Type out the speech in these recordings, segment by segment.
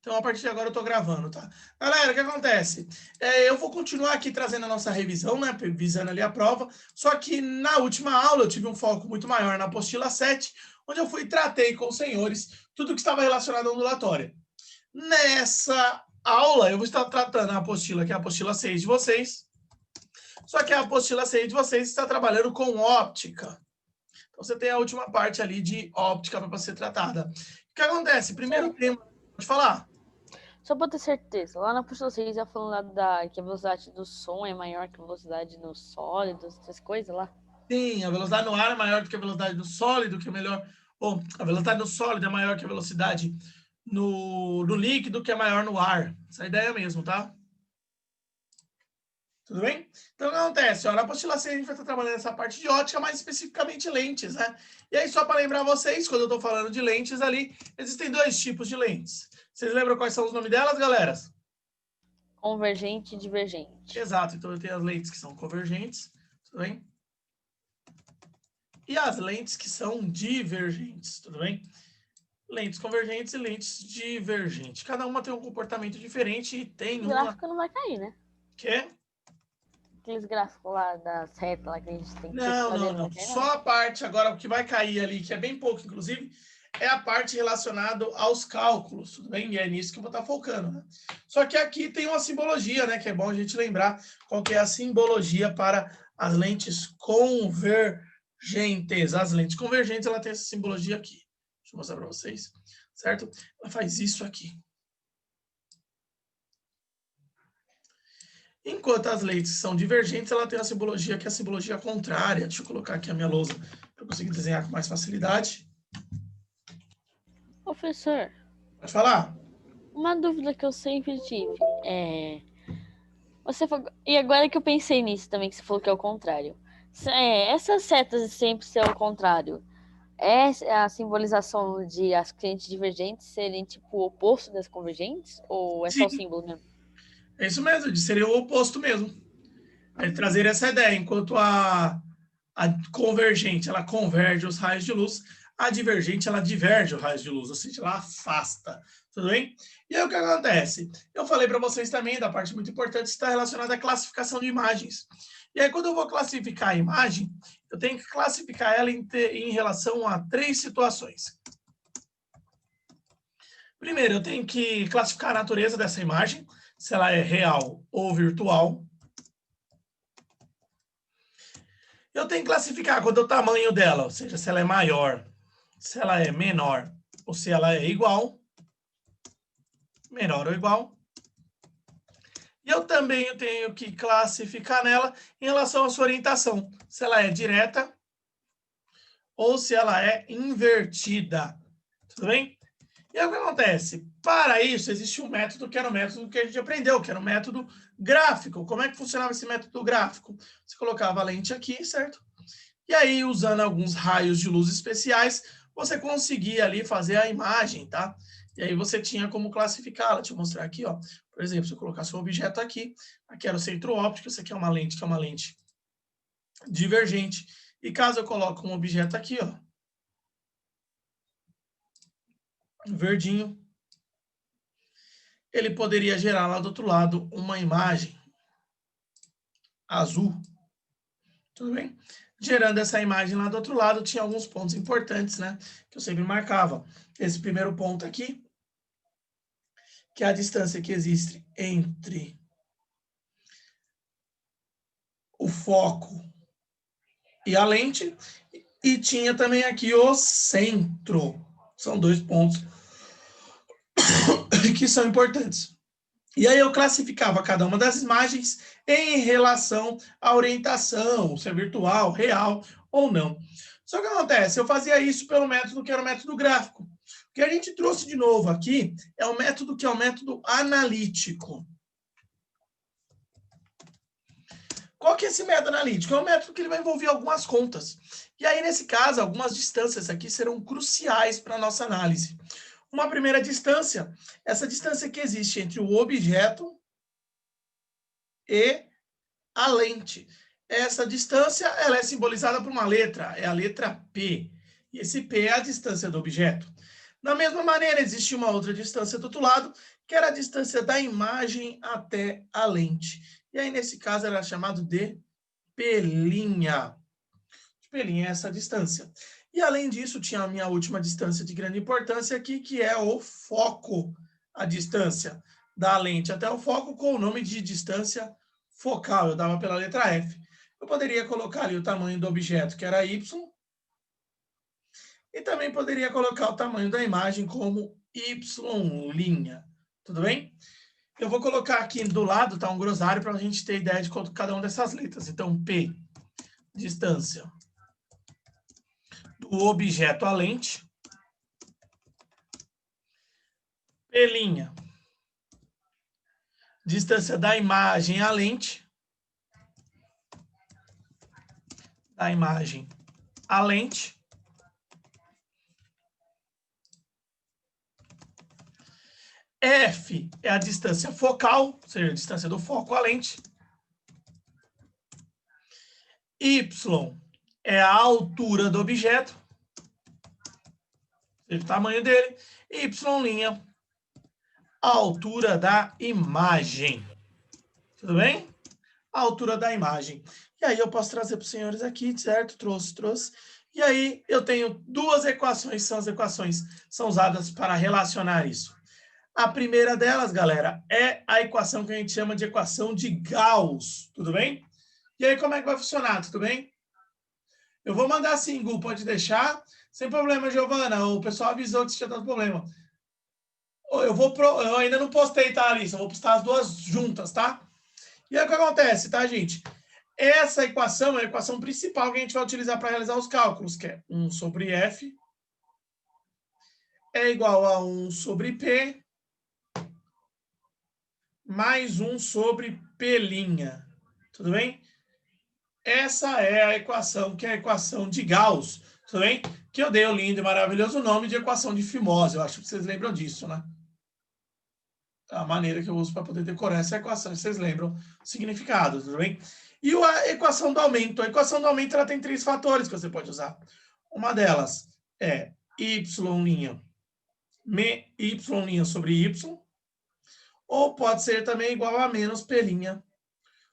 Então, a partir de agora eu estou gravando, tá? Galera, o que acontece? Eu vou continuar aqui trazendo a nossa revisão, né? Visando ali a prova. Só que na última aula eu tive um foco muito maior na apostila 7, onde eu fui e tratei com os senhores tudo que estava relacionado à ondulatória. Nessa aula, eu vou estar tratando a apostila, que é a apostila 6 de vocês. Só que a apostila 6 de vocês está trabalhando com óptica. Então, você tem a última parte ali de óptica para ser tratada. O que acontece? Primeiro tema, pode falar. Só para ter certeza, lá na apostila 6 já falando lá que a velocidade do som é maior que a velocidade dos sólidos, essas coisas lá. Sim, a velocidade no ar é maior do que a velocidade do sólido, que é melhor. Ou a velocidade do sólido é maior que a velocidade no líquido, que é maior no ar. Essa é a ideia mesmo, tá? Tudo bem? Então, o que acontece? Na apostila 6 a gente vai estar trabalhando essa parte de ótica, mais especificamente lentes, né? E aí, só para lembrar vocês, quando eu estou falando de lentes ali, existem dois tipos de lentes. Vocês lembram quais são os nomes delas, galera? Convergente e divergente. Exato. Então, eu tenho as lentes que são convergentes, tudo bem? E as lentes que são divergentes, tudo bem? Lentes convergentes e lentes divergentes. Cada uma tem um comportamento diferente e tem O gráfico não vai cair, né? Quê? Aqueles gráficos lá das retas lá que a gente tem que Não. Só a parte agora, o que vai cair ali, que é bem pouco, inclusive, é a parte relacionada aos cálculos, tudo bem? E é nisso que eu vou estar focando, né? Só que aqui tem uma simbologia, né? Que é bom a gente lembrar qual que é a simbologia para as lentes convergentes. As lentes convergentes, ela tem essa simbologia aqui. Deixa eu mostrar para vocês, certo? Ela faz isso aqui. Enquanto as lentes são divergentes, ela tem a simbologia que é a simbologia contrária. Deixa eu colocar aqui a minha lousa para eu conseguir desenhar com mais facilidade. Professor, Pode falar? uma dúvida que eu sempre tive e agora que eu pensei nisso também, que você falou que é o contrário. Essas setas sempre ser ao contrário, é a simbolização de as correntes divergentes serem tipo o oposto das convergentes? Ou é só o Sim, símbolo mesmo? é isso mesmo, seria o oposto mesmo. É trazer essa ideia, enquanto a convergente, ela converge os raios de luz, a divergente, ela diverge os raios de luz, ou seja, ela afasta, tudo bem? E aí o que acontece? Eu falei para vocês também da parte muito importante que está relacionada à classificação de imagens. E aí quando eu vou classificar a imagem, eu tenho que classificar ela em relação a 3 situações. Primeiro, eu tenho que classificar a natureza dessa imagem, se ela é real ou virtual. Eu tenho que classificar qual é o tamanho dela, ou seja, se ela é maior, se ela é menor, ou se ela é igual, menor ou igual. E eu também tenho que classificar nela em relação à sua orientação, se ela é direta ou se ela é invertida. Tudo bem? E aí o que acontece? Para isso, existe um método que era o método que a gente aprendeu, que era o método gráfico. Como é que funcionava esse método gráfico? Você colocava a lente aqui, certo? E aí, usando alguns raios de luz especiais, você conseguia ali fazer a imagem, tá? E aí você tinha como classificá-la. Deixa eu mostrar aqui, ó. Por exemplo, se eu colocar seu objeto aqui era o centro óptico, isso aqui é uma lente, que é uma lente divergente. E caso eu coloque um objeto aqui, ó, verdinho, ele poderia gerar lá do outro lado uma imagem azul. Tudo bem? Gerando essa imagem lá do outro lado, tinha alguns pontos importantes, né? Que eu sempre marcava. Esse primeiro ponto aqui, que é a distância que existe entre o foco e a lente, e tinha também aqui o centro. São 2 pontos que são importantes. E aí eu classificava cada uma das imagens em relação à orientação, se é virtual, real ou não. Só que acontece, eu fazia isso pelo método que era o método gráfico. O que a gente trouxe de novo aqui é o método que é o método analítico. Qual que é esse método analítico? É um método que ele vai envolver algumas contas. E aí, nesse caso, algumas distâncias aqui serão cruciais para a nossa análise. Uma primeira distância, essa distância que existe entre o objeto e a lente. Essa distância ela é simbolizada por uma letra, é a letra P. E esse P é a distância do objeto. Da mesma maneira, existe uma outra distância do outro lado, que era a distância da imagem até a lente. E aí, nesse caso, era chamado de pelinha. Pelinha é essa distância. E, além disso, tinha a minha última distância de grande importância aqui, que é o foco, a distância da lente até o foco, com o nome de distância focal. Eu dava pela letra F. Eu poderia colocar ali o tamanho do objeto, que era Y, e também poderia colocar o tamanho da imagem como Y'. Tudo bem? Eu vou colocar aqui do lado, tá, um glossário para a gente ter ideia de cada uma dessas letras. Então, P, distância do objeto à lente. P', distância da imagem à lente. Da imagem à lente. F é a distância focal, ou seja, a distância do foco à lente. Y é a altura do objeto, ou seja, o tamanho dele. Y', a altura da imagem. Tudo bem? A altura da imagem. E aí eu posso trazer para os senhores aqui, certo? Trouxe. E aí eu tenho duas equações, são usadas para relacionar isso. A primeira delas, galera, é a equação que a gente chama de equação de Gauss, tudo bem? E aí como é que vai funcionar, tudo bem? Eu vou mandar sim, Gu, pode deixar. Sem problema, Giovana, o pessoal avisou que tinha dado problema. Eu ainda não postei, tá, Alice? Eu vou postar as duas juntas, tá? E aí o que acontece, tá, gente? Essa equação é a equação principal que a gente vai utilizar para realizar os cálculos, que é 1 sobre F é igual a 1 sobre P mais 1 sobre P'. Tudo bem? Essa é a equação, que é a equação de Gauss, tudo bem? Que eu dei o lindo e maravilhoso nome de equação de Fimose. Eu acho que vocês lembram disso, né? A maneira que eu uso para poder decorar essa equação, vocês lembram o significado, tudo bem? E a equação do aumento. A equação do aumento ela tem 3 fatores que você pode usar. Uma delas é y' sobre y, ou pode ser também igual a menos p'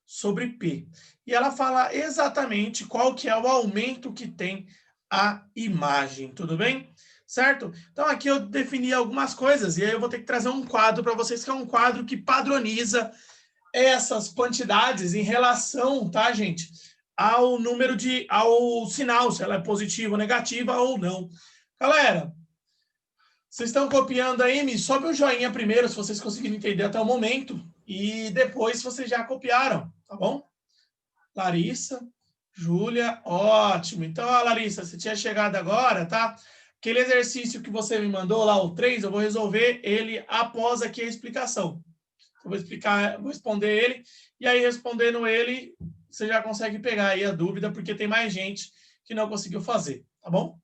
sobre p. E ela fala exatamente qual que é o aumento que tem a imagem, tudo bem? Certo? Então aqui eu defini algumas coisas e aí eu vou ter que trazer um quadro para vocês, que é um quadro que padroniza essas quantidades em relação, tá, gente, ao sinal, se ela é positiva ou negativa ou não. Galera, vocês estão copiando aí? Me sobe o joinha primeiro, se vocês conseguirem entender até o momento, e depois se vocês já copiaram, tá bom? Larissa, Júlia, ótimo. Então, Larissa, você tinha chegado agora, tá? Aquele exercício que você me mandou lá, o 3, eu vou resolver ele após aqui a explicação. Eu vou responder ele, e aí respondendo ele, você já consegue pegar aí a dúvida, porque tem mais gente que não conseguiu fazer, tá bom?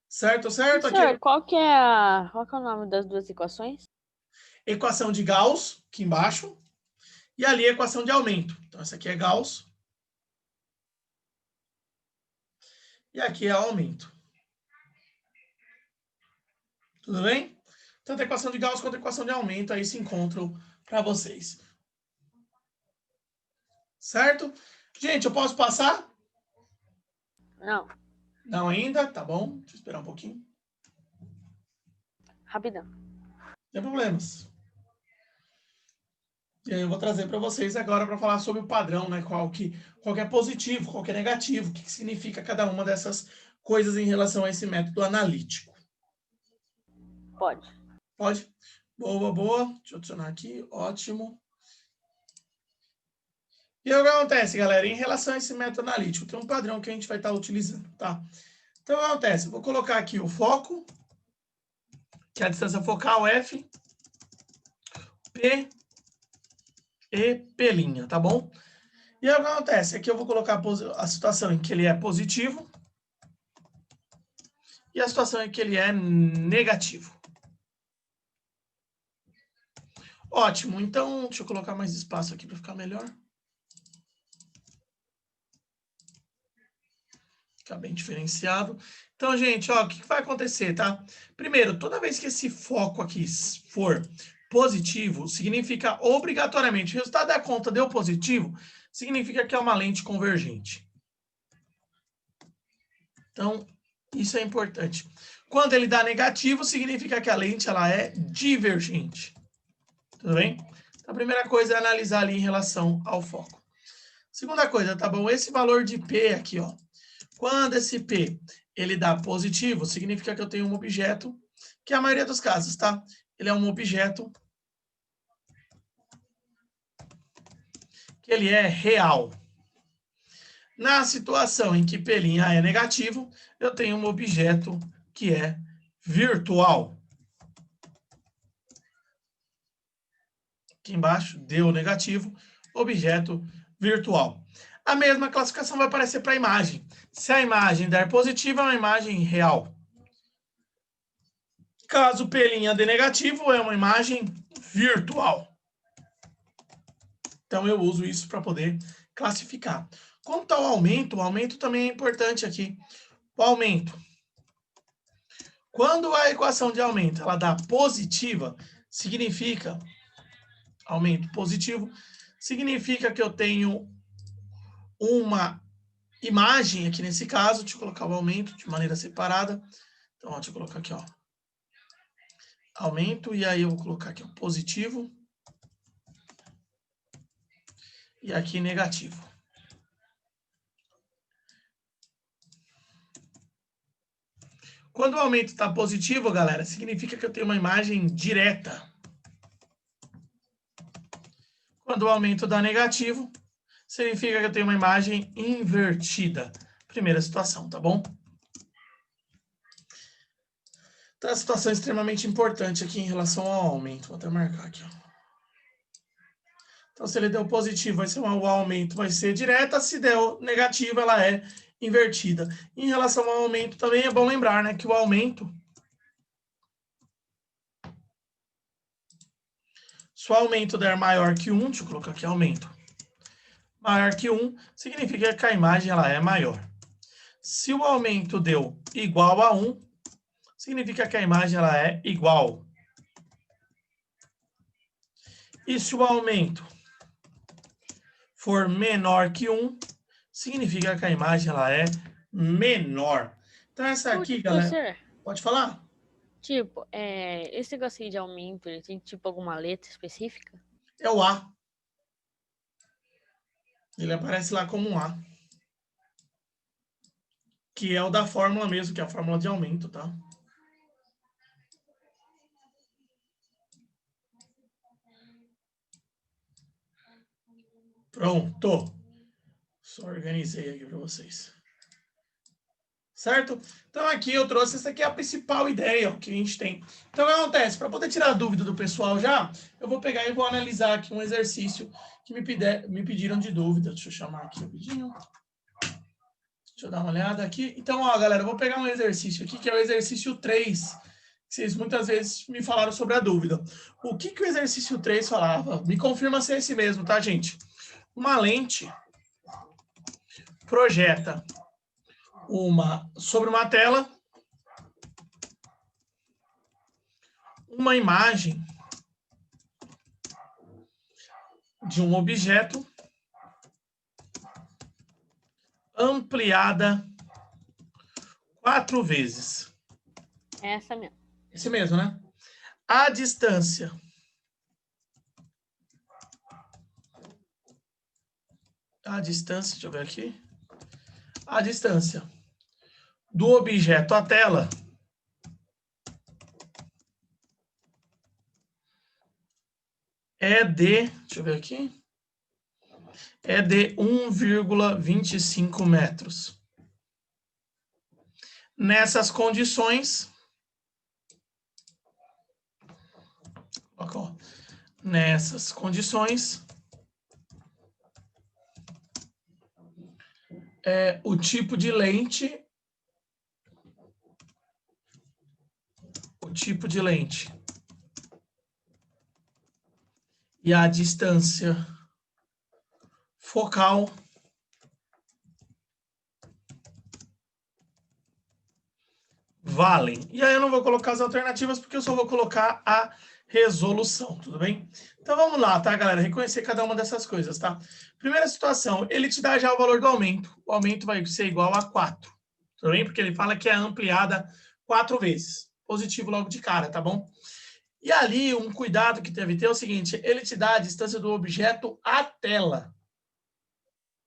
Certo? Professor, Aqui, qual que é o nome das duas equações? equação de Gauss, aqui embaixo, e ali a equação de aumento. Então, essa aqui é Gauss, e aqui é aumento. Tudo bem? Tanto a equação de Gauss quanto a equação de aumento aí se encontram para vocês. Certo? Gente, eu posso passar? Não. Não ainda? Tá bom. Deixa eu esperar um pouquinho. Rapidão. Não tem problemas. E aí eu vou trazer para vocês agora para falar sobre o padrão, né? Qual que é positivo, qual que é negativo, o que significa cada uma dessas coisas em relação a esse método analítico. Pode. Pode? Boa. Deixa eu adicionar aqui. Ótimo. E o que acontece, galera? Em relação a esse método analítico, tem um padrão que a gente vai estar utilizando, tá? Então, o que acontece? Eu vou colocar aqui o foco, que é a distância focal, F, P e P', tá bom? E aí, o que acontece? Aqui eu vou colocar a situação em que ele é positivo e a situação em que ele é negativo. Ótimo. Então, deixa eu colocar mais espaço aqui para ficar melhor. ficar bem diferenciado. Então, gente, ó, o que vai acontecer, tá? Primeiro, toda vez que esse foco aqui for positivo, significa obrigatoriamente, o resultado da conta deu positivo, significa que é uma lente convergente. Então, isso é importante. Quando ele dá negativo, significa que a lente ela é divergente. Tudo bem? Então, a primeira coisa é analisar ali em relação ao foco. Segunda coisa, tá bom? Esse valor de P aqui, ó. Quando esse P ele dá positivo, significa que eu tenho um objeto, que é a maioria dos casos, tá? Ele é um objeto que ele é real. Na situação em que P' é negativo, eu tenho um objeto que é virtual. Aqui embaixo, deu negativo, objeto virtual. A mesma classificação vai aparecer para a imagem. Se a imagem der positiva, é uma imagem real. Caso P' dê negativo, é uma imagem virtual. Então, eu uso isso para poder classificar. Quanto ao aumento, o aumento também é importante aqui. O aumento. Quando a equação de aumento ela dá positiva, significa, aumento positivo, significa que eu tenho uma imagem aqui nesse caso, deixa eu colocar o aumento de maneira separada. Então, ó, deixa eu colocar aqui, ó. Aumento, e aí eu vou colocar aqui, ó, positivo. E aqui negativo. Quando o aumento está positivo, galera, significa que eu tenho uma imagem direta. Quando o aumento dá negativo, significa que eu tenho uma imagem invertida. Primeira situação, tá bom? Então, a situação é extremamente importante aqui em relação ao aumento. Vou até marcar aqui, ó. Então, se ele deu positivo, o aumento vai ser direta. Se deu negativo, ela é invertida. Em relação ao aumento, também é bom lembrar, né, que o aumento, se o aumento der maior que 1, deixa eu colocar aqui aumento, maior que 1, significa que a imagem ela é maior. Se o aumento deu igual a 1, significa que a imagem ela é igual. E se o aumento for menor que 1, significa que a imagem ela é menor. Então, essa aqui, galera, pode falar? Tipo, esse negócio aí de aumento, ele tem tipo alguma letra específica? É o A. Ele aparece lá como um A. Que é o da fórmula mesmo, que é a fórmula de aumento, tá? Pronto. Só organizei aqui para vocês. Certo? Então, aqui eu trouxe, essa aqui é a principal ideia ó, que a gente tem. Então, o que acontece? Para poder tirar a dúvida do pessoal já, eu vou pegar e vou analisar aqui um exercício que me pediram de dúvida. Deixa eu chamar aqui rapidinho. Deixa eu dar uma olhada aqui. Então, ó, galera, eu vou pegar um exercício aqui, que é o exercício 3. Vocês muitas vezes me falaram sobre a dúvida. O que o exercício 3 falava? Me confirma se é esse mesmo, tá, gente? Uma lente projeta sobre uma tela uma imagem de um objeto ampliada 4 vezes. Essa mesmo. Esse mesmo, né? A distância deixa eu ver aqui. A distância do objeto à tela é de, deixa eu ver aqui, é de 1,25 metros. Nessas condições, ó, nessas condições, o tipo de lente, e a distância focal valem. E aí eu não vou colocar as alternativas, porque eu só vou colocar a resolução, tudo bem? Então vamos lá, tá, galera? Reconhecer cada uma dessas coisas, tá? Primeira situação, ele te dá já o valor do aumento. O aumento vai ser igual a 4, tudo bem? Porque ele fala que é ampliada 4 vezes. Positivo logo de cara, tá bom? E ali, um cuidado que deve ter é o seguinte, ele te dá a distância do objeto à tela.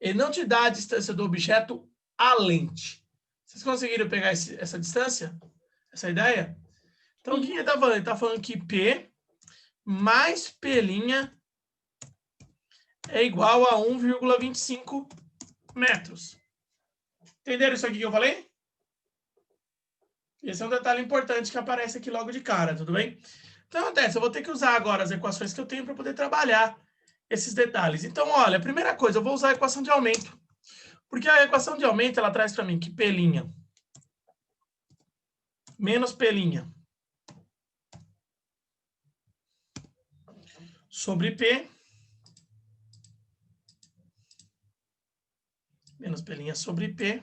Ele não te dá a distância do objeto à lente. Vocês conseguiram pegar essa distância? Essa ideia? Então, o que ele está falando? Ele está falando que P mais P' é igual a 1,25 metros. Entenderam isso aqui que eu falei? Esse é um detalhe importante que aparece aqui logo de cara, tudo bem? Então, acontece, eu vou ter que usar agora as equações que eu tenho para poder trabalhar esses detalhes. Então, olha, a primeira coisa, eu vou usar a equação de aumento. Porque a equação de aumento, ela traz para mim que P' menos P' sobre P menos P' sobre P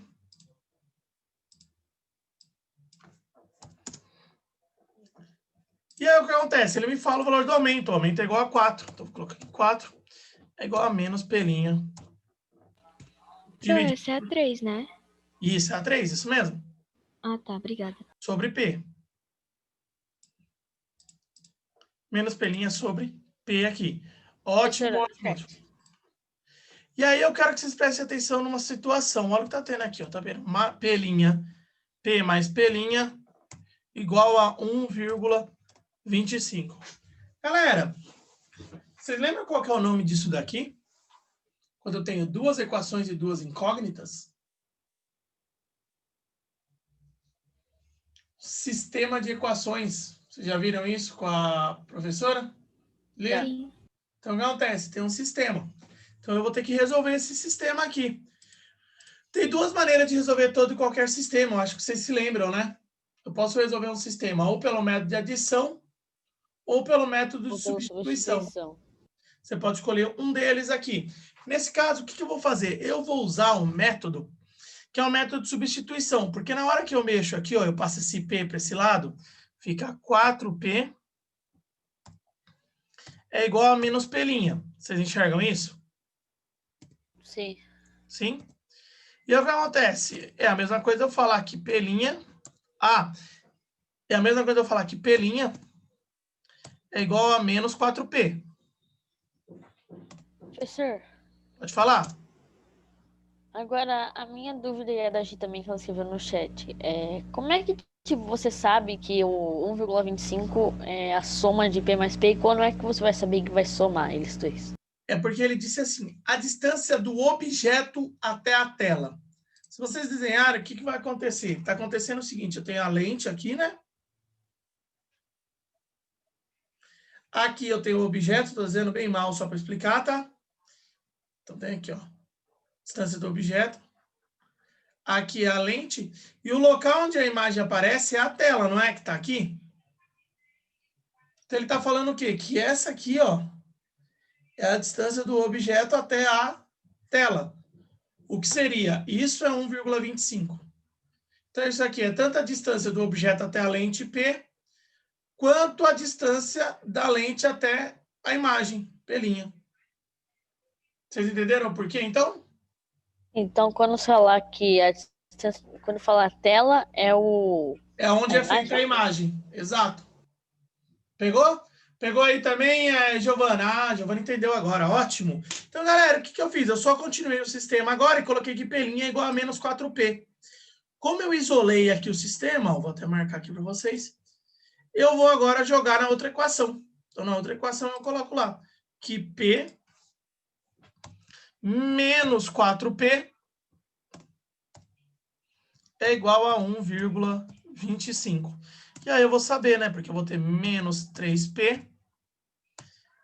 e aí o que acontece? Ele me fala o valor do aumento. O aumento é igual a 4. Então, vou colocar aqui 4 é igual a menos P'. Essa é a 3, né? Isso, é a 3, isso mesmo. Ah, tá, obrigada. Sobre P. Menos P' sobre P aqui. Ótimo, ótimo. E aí eu quero que vocês prestem atenção numa situação. Olha o que tá tendo aqui, ó. Tá vendo? P', P mais P' igual a 1,25. Galera, vocês lembram qual que é o nome disso daqui? Quando eu tenho duas equações e duas incógnitas? Sistema de equações. Vocês já viram isso com a professora? Lê? Sim. Então, o que acontece? Tem um sistema. Então, eu vou ter que resolver esse sistema aqui. Tem duas maneiras de resolver todo e qualquer sistema. Eu acho que vocês se lembram, né? Eu posso resolver um sistema ou pelo método de adição ou pelo método de substituição. Você pode escolher um deles aqui. Nesse caso, o que eu vou fazer? Eu vou usar um método que é o método de substituição, porque na hora que eu mexo aqui, ó, eu passo esse P para esse lado, fica 4P é igual a menos P'. Vocês enxergam isso? Sim. Sim? E o que acontece? É a mesma coisa eu falar que P'... é a mesma coisa eu falar que P' é igual a menos 4P. Professor, Pode falar? agora a minha dúvida é da Gi também, que ela escreveu no chat. Como é que tipo, você sabe que o 1,25 é a soma de P mais P e quando é que você vai saber que vai somar eles dois? É porque ele disse assim, a distância do objeto até a tela. Se vocês desenharem, o que vai acontecer? Está acontecendo o seguinte, eu tenho a lente aqui, né? Aqui eu tenho o objeto, estou dizendo bem mal só para explicar, tá? Então tem aqui, ó, distância do objeto. Aqui é a lente. E o local onde a imagem aparece é a tela, não é? Que está aqui. Então ele está falando o quê? Que essa aqui, ó, é a distância do objeto até a tela. O que seria? Isso é 1,25. Então isso aqui é tanto a distância do objeto até a lente P, quanto a distância da lente até a imagem, P'. Vocês entenderam por quê, então? Então, quando falar que a distância, quando falar tela, é o... É onde é feita a imagem. Exato. Pegou? Pegou aí também, Giovana? Ah, Giovana entendeu agora. Ótimo. Então, galera, o que eu fiz? Eu só continuei o sistema agora e coloquei que P' é igual a menos 4P. Como eu isolei aqui o sistema, vou até marcar aqui para vocês, eu vou agora jogar na outra equação. Então, na outra equação, eu coloco lá que P menos 4P é igual a 1,25. E aí eu vou saber, né? Porque eu vou ter menos 3P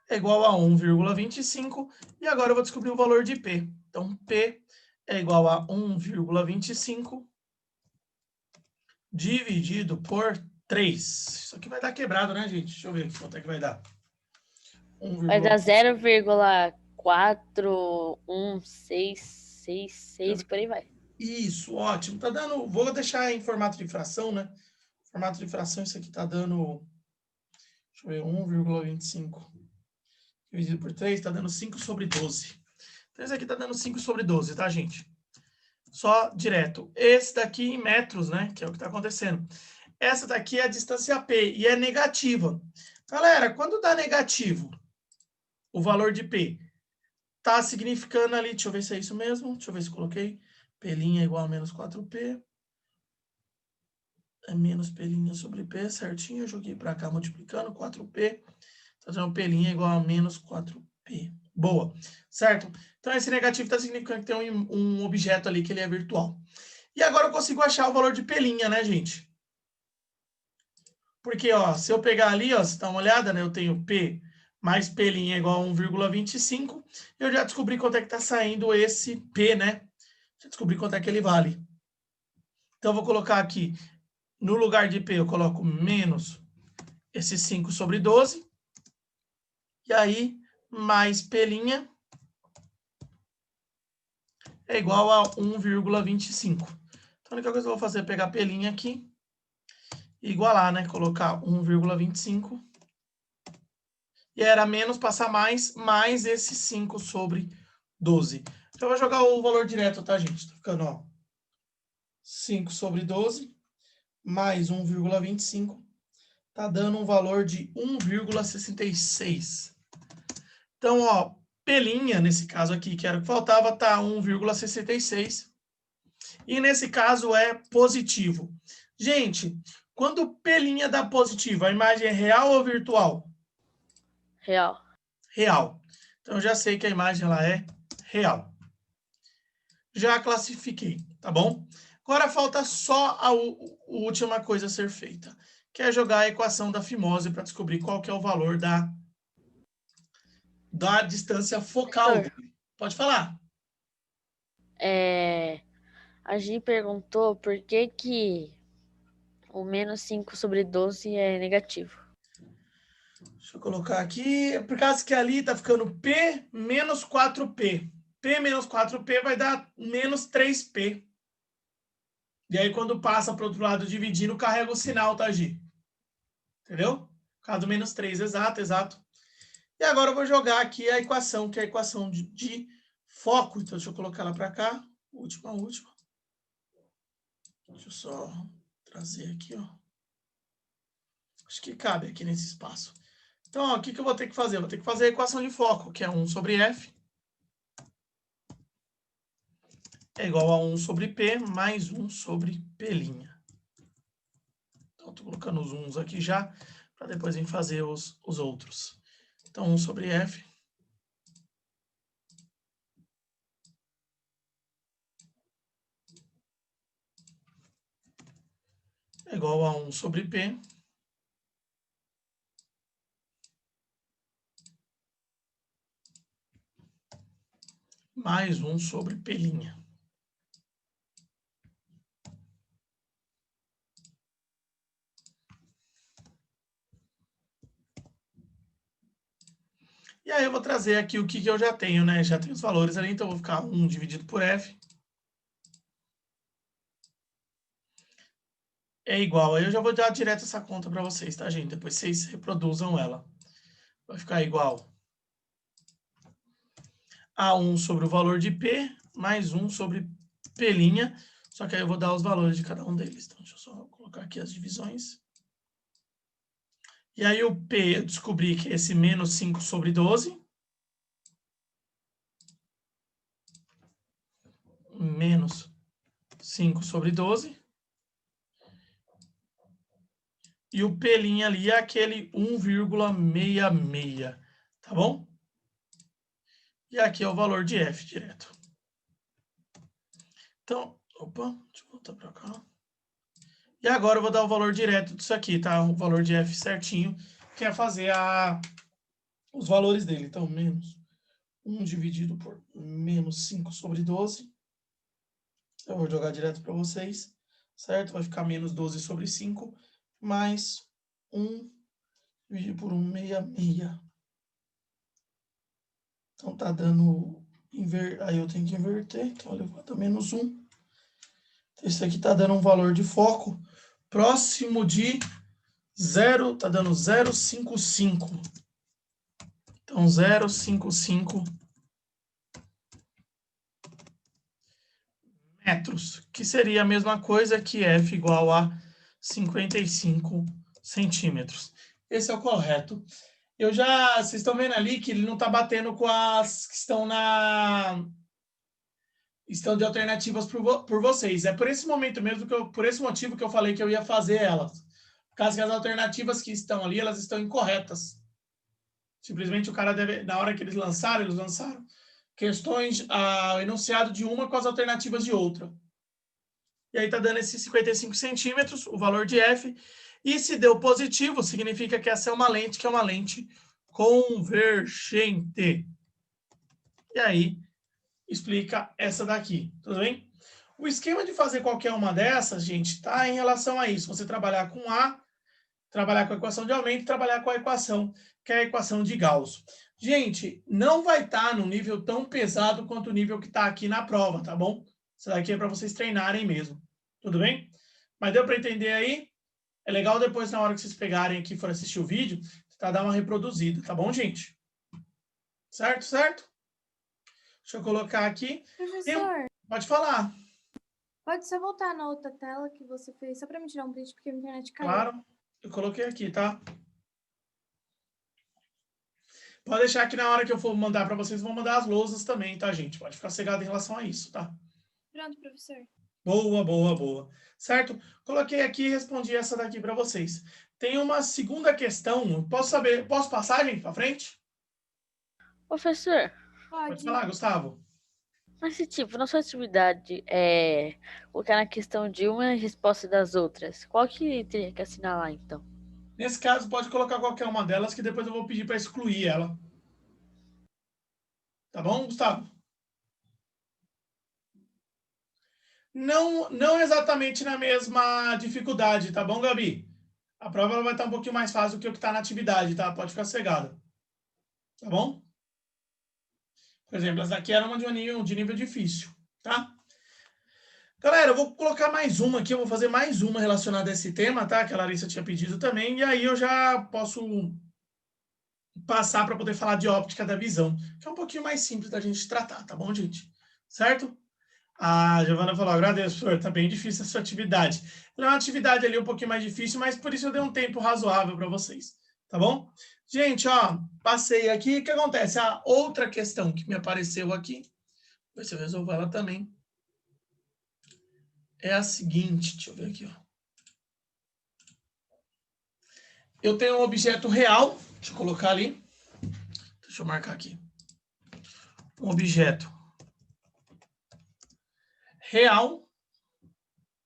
é igual a 1,25. E agora eu vou descobrir o valor de P. Então, P é igual a 1,25 dividido por 3. Isso aqui vai dar quebrado, né, gente? Deixa eu ver quanto é que vai dar. Vai dar 0,41666, por aí vai. Isso, ótimo. Tá dando. Vou deixar em formato de fração, né? Formato de fração, isso aqui está dando, deixa eu ver, 1,25 dividido por 3, está dando 5 sobre 12. Então, isso aqui está dando 5 sobre 12, tá, gente? Só direto. Esse daqui em metros, né, que é o que está acontecendo. Essa daqui é a distância P e é negativa. Galera, quando dá negativo, o valor de P está significando ali, deixa eu ver se é isso mesmo, deixa eu ver se coloquei, P' é igual a menos 4P, é menos P' sobre P, certinho, eu joguei para cá multiplicando, 4P, então P' é igual a menos 4P. Boa, certo? Então esse negativo está significando que tem um objeto ali que ele é virtual. E agora eu consigo achar o valor de P', né, gente? Porque, ó, se eu pegar ali, ó, você dá uma olhada, né? Eu tenho P mais P' é igual a 1,25. Eu já descobri quanto é que está saindo esse P, né? Já descobri quanto é que ele vale. Então, eu vou colocar aqui, no lugar de P, eu coloco menos esse 5 sobre 12. E aí, mais P' é igual a 1,25. Então, a única coisa que eu vou fazer é pegar P' aqui e igualar, né? Colocar 1,25. E era menos, passar mais esse 5 sobre 12. Então, eu vou jogar o valor direto, tá, gente? Tá ficando, ó, 5 sobre 12, mais 1,25, tá dando um valor de 1,66. Então, ó, P', nesse caso aqui, que era o que faltava, tá 1,66. E nesse caso é positivo. Gente, quando P' dá positivo, a imagem é real ou virtual? Real. Real. Então, eu já sei que a imagem ela é real. Já classifiquei, tá bom? Agora falta só a última coisa a ser feita, que é jogar a equação da fimose para descobrir qual que é o valor da distância focal Professor, dele. Pode falar. a Gi perguntou por que o menos 5 sobre 12 é negativo. Deixa eu colocar aqui. Por causa que ali está ficando P menos 4P. P menos 4P vai dar menos 3P. E aí, quando passa para o outro lado dividindo, carrega o sinal, tá, Gi? Entendeu? Por causa do menos 3, exato, exato. E agora eu vou jogar aqui a equação, que é a equação de foco. Então, deixa eu colocar ela para cá. Última. Deixa eu só trazer aqui, ó. Acho que cabe aqui nesse espaço. Então, ó, o que eu vou ter que fazer? Eu vou ter que fazer a equação de foco, que é 1 sobre F é igual a 1 sobre P mais 1 sobre P'. Então, estou colocando os 1's aqui já, para depois vir fazer os outros. Então, 1 sobre F é igual a 1 sobre P mais 1 sobre P'. E aí eu vou trazer aqui o que eu já tenho, né? Já tenho os valores ali, então eu vou ficar 1 dividido por F é igual. Aí eu já vou dar direto essa conta para vocês, tá, gente? Depois vocês reproduzam ela. Vai ficar igual a 1 sobre o valor de P mais 1 sobre P'. Só que aí eu vou dar os valores de cada um deles. Então, deixa eu só colocar aqui as divisões. E aí o P eu descobri que é esse menos 5 sobre 12. Menos 5 sobre 12. E o P' ali é aquele 1,66. Tá bom? E aqui é o valor de F direto. Então, opa, deixa eu voltar para cá. E agora eu vou dar o valor direto disso aqui, tá? O valor de F certinho, que é fazer os valores dele. Então, menos 1 dividido por menos 5 sobre 12. Eu vou jogar direto para vocês, certo? Vai ficar menos 12 sobre 5, mais 1 dividido por 1,66. Então, tá dando... Aí eu tenho que inverter, então eu vou dar menos 1. Esse aqui tá dando um valor de foco próximo de 0, tá dando 0,55. Então, 0,55 metros, que seria a mesma coisa que F igual a 55 centímetros. Esse é o correto. Vocês estão vendo ali que ele não está batendo com as que estão de alternativas por vocês. É por esse momento mesmo, por esse motivo que eu falei que eu ia fazer elas. Por causa que as alternativas que estão ali, elas estão incorretas. Simplesmente o cara deve, na hora que eles lançaram questões, o enunciado de uma com as alternativas de outra. E aí está dando esses 55 centímetros, o valor de F. E se deu positivo, significa que essa é uma lente, que é uma lente convergente. E aí, explica essa daqui, tudo bem? O esquema de fazer qualquer uma dessas, gente, está em relação a isso. Você trabalhar com A, trabalhar com a equação de aumento, trabalhar com a equação, que é a equação de Gauss. Gente, não vai estar no nível tão pesado quanto o nível que está aqui na prova, tá bom? Isso daqui é para vocês treinarem mesmo. Tudo bem? Mas deu para entender aí? É legal depois, na hora que vocês pegarem aqui e for assistir o vídeo, tentar dar uma reproduzida, tá bom, gente? Certo, certo? Deixa eu colocar aqui. Professor, Pode falar. pode só voltar na outra tela que você fez, só para me tirar um print, porque a internet caiu. Claro, eu coloquei aqui, tá? Pode deixar que na hora que eu for mandar para vocês, vou mandar as lousas também, tá, gente? Pode ficar cegado em relação a isso, tá? Pronto, professor. Boa, boa, boa. Certo? Coloquei aqui e respondi essa daqui para vocês. Tem uma segunda questão. Posso passar, gente, para frente? Professor, Pode falar, Gustavo. mas se tipo, na sua atividade colocar na questão de uma resposta das outras, qual que teria que assinalar então? Nesse caso, pode colocar qualquer uma delas, que depois eu vou pedir para excluir ela. Tá bom, Gustavo? Não exatamente na mesma dificuldade, tá bom, Gabi? A prova ela vai estar um pouquinho mais fácil do que o que está na atividade, tá? Pode ficar cegada. Tá bom? Por exemplo, essa daqui era uma de nível difícil, tá? Galera, eu vou colocar mais uma aqui, eu vou fazer mais uma relacionada a esse tema, tá? Que a Larissa tinha pedido também, e aí eu já posso passar para poder falar de óptica da visão, que é um pouquinho mais simples da gente tratar, tá bom, gente? Certo? A Giovana falou, agradeço, professor, tá bem difícil essa atividade. Ela é uma atividade ali um pouquinho mais difícil, mas por isso eu dei um tempo razoável para vocês, tá bom? Gente, ó, passei aqui, o que acontece? A outra questão que me apareceu aqui, ver se eu resolvo ela também, é a seguinte, deixa eu ver aqui, ó. Eu tenho um objeto real, deixa eu colocar ali, deixa eu marcar aqui. Um objeto real,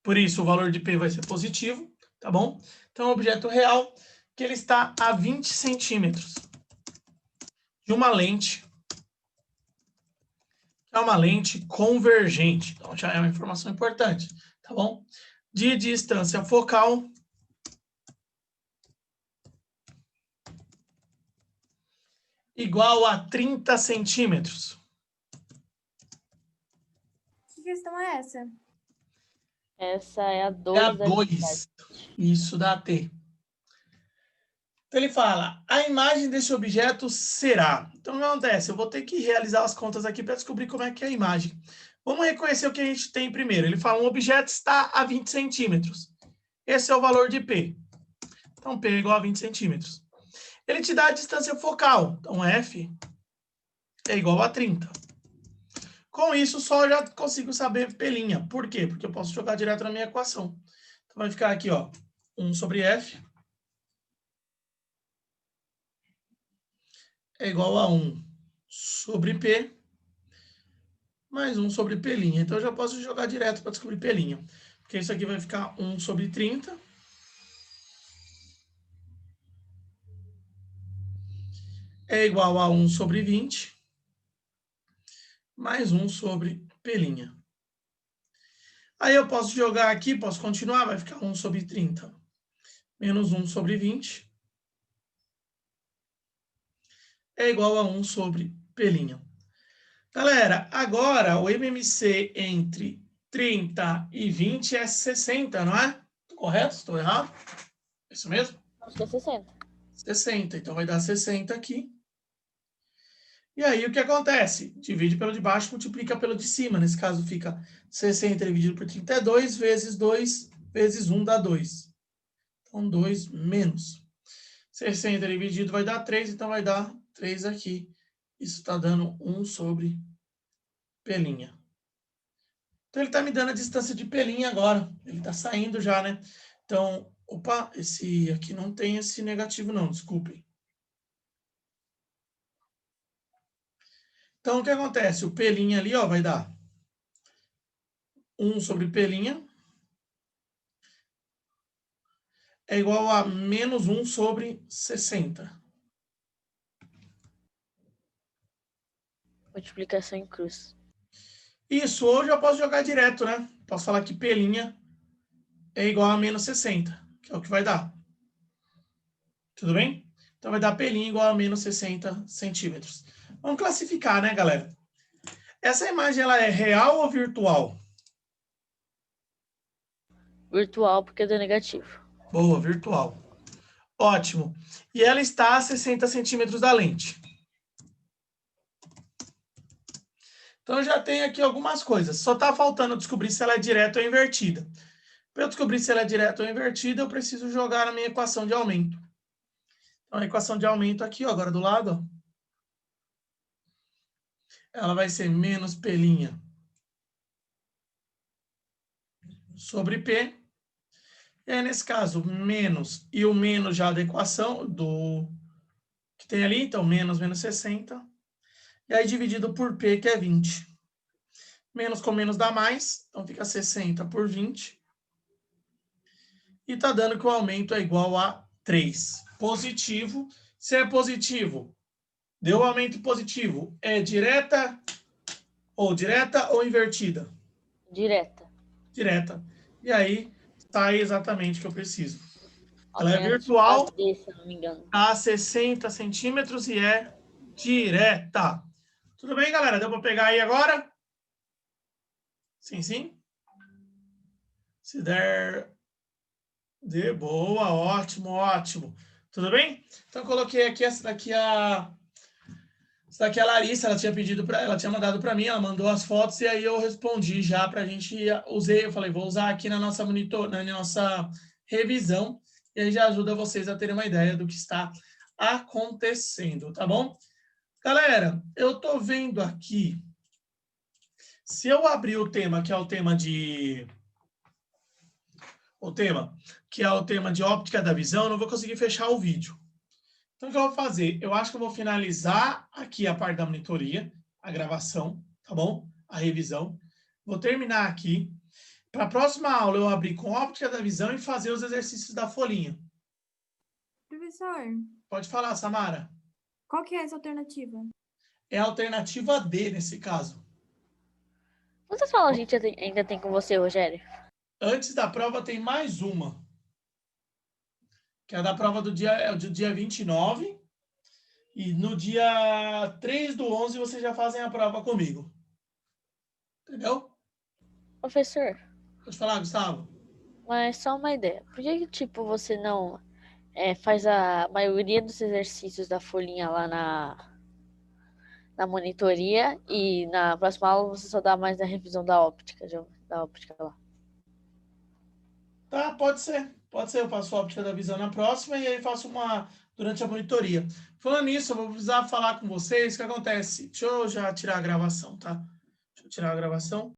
por isso o valor de P vai ser positivo, tá bom? Então, é um objeto real que ele está a 20 centímetros de uma lente, que é uma lente convergente. Então, já é uma informação importante, tá bom? De distância focal igual a 30 centímetros. Que questão é essa? Essa é a 2. É a 2. Isso dá T. Então, ele fala, a imagem desse objeto será... Então, o que acontece? Eu vou ter que realizar as contas aqui para descobrir como é que é a imagem. Vamos reconhecer o que a gente tem primeiro. Ele fala, um objeto está a 20 centímetros. Esse é o valor de P. Então, P é igual a 20 centímetros. Ele te dá a distância focal. Então, F é igual a 30. Com isso, só eu já consigo saber P'. Por quê? Porque eu posso jogar direto na minha equação. Então, vai ficar aqui, ó, 1 sobre F é igual a 1 sobre P mais 1 sobre P'. Então, eu já posso jogar direto para descobrir P'. Porque isso aqui vai ficar 1 sobre 30. É igual a 1 sobre 20. Mais 1 sobre P'. Aí eu posso jogar aqui, posso continuar, vai ficar 1 sobre 30. Menos 1 sobre 20. É igual a 1 sobre P'. Galera, agora o MMC entre 30 e 20 é 60, não é? correto? Estou errado? Isso mesmo? Acho que é 60. 60. Então, vai dar 60 aqui. E aí, o que acontece? Divide pelo de baixo, multiplica pelo de cima. Nesse caso, fica 60 dividido por 32, vezes 2, vezes 1 dá 2. Então, 2 menos. 60 dividido vai dar 3, então vai dar 3 aqui. Isso está dando 1 sobre P'. Então, ele está me dando a distância de P' agora. Ele está saindo já, né? Então, opa, esse aqui não tem esse negativo não, desculpem. Então, o que acontece? O P' ali, ó, vai dar 1 sobre P' é igual a menos 1 sobre 60. Multiplicação em cruz. Isso, hoje eu posso jogar direto, né? Posso falar que P' é igual a menos 60, que é o que vai dar. Tudo bem? Então, vai dar P' igual a menos 60 centímetros. Vamos classificar, né, galera? Essa imagem, ela é real ou virtual? Virtual, porque deu negativo. Boa, virtual. Ótimo. E ela está a 60 centímetros da lente. Então, eu já tenho aqui algumas coisas. Só está faltando descobrir se ela é direta ou invertida. Para eu descobrir se ela é direta ou invertida, eu preciso jogar na minha equação de aumento. Então, a equação de aumento aqui, ó, agora do lado, ó, ela vai ser menos P' sobre P. E aí, nesse caso, menos e o menos já da equação do que tem ali, então, menos 60. E aí, dividido por P, que é 20. Menos com menos dá mais, então fica 60 por 20. E está dando que o aumento é igual a 3. Positivo. Se é positivo, deu aumento positivo, é direta ou invertida? Direta. Direta. E aí, sai exatamente o que eu preciso. Ela é Alternativa virtual, D, se eu não me engano. a 60 centímetros e é direta. Tudo bem, galera? Deu para pegar aí agora? Sim, sim? Se der... De boa, ótimo, ótimo. Tudo bem? Então, eu coloquei aqui essa daqui a Larissa, ela tinha pedido para, ela tinha mandado para mim, ela mandou as fotos e aí eu respondi já para a gente eu falei, vou usar aqui na nossa na nossa revisão e aí já ajuda vocês a terem uma ideia do que está acontecendo, tá bom? Galera, eu tô vendo aqui, se eu abrir o tema, que é o tema de óptica da visão, eu não vou conseguir fechar o vídeo. Então, o que eu vou fazer? Eu acho que eu vou finalizar aqui a parte da monitoria, a gravação, tá bom? A revisão. Vou terminar aqui. Para a próxima aula, eu abrir com óptica da visão e fazer os exercícios da folhinha. Professor, Pode falar, Samara. qual que é essa alternativa? É a alternativa D, nesse caso. Quantas falas a gente ainda tem com você, Rogério? Antes da prova, tem mais uma. Que é a da prova do dia 29. E no dia 3 do 11, vocês já fazem a prova comigo. Entendeu? Professor, Pode falar, Gustavo. mas só uma ideia. Por que, tipo, você não faz a maioria dos exercícios da folhinha lá na monitoria e na próxima aula você só dá mais a revisão da óptica lá? Tá, pode ser. Pode ser, eu faço a óptica da visão na próxima e aí faço uma durante a monitoria. Falando nisso, eu vou precisar falar com vocês o que acontece. Deixa eu já tirar a gravação, tá? Deixa eu tirar a gravação.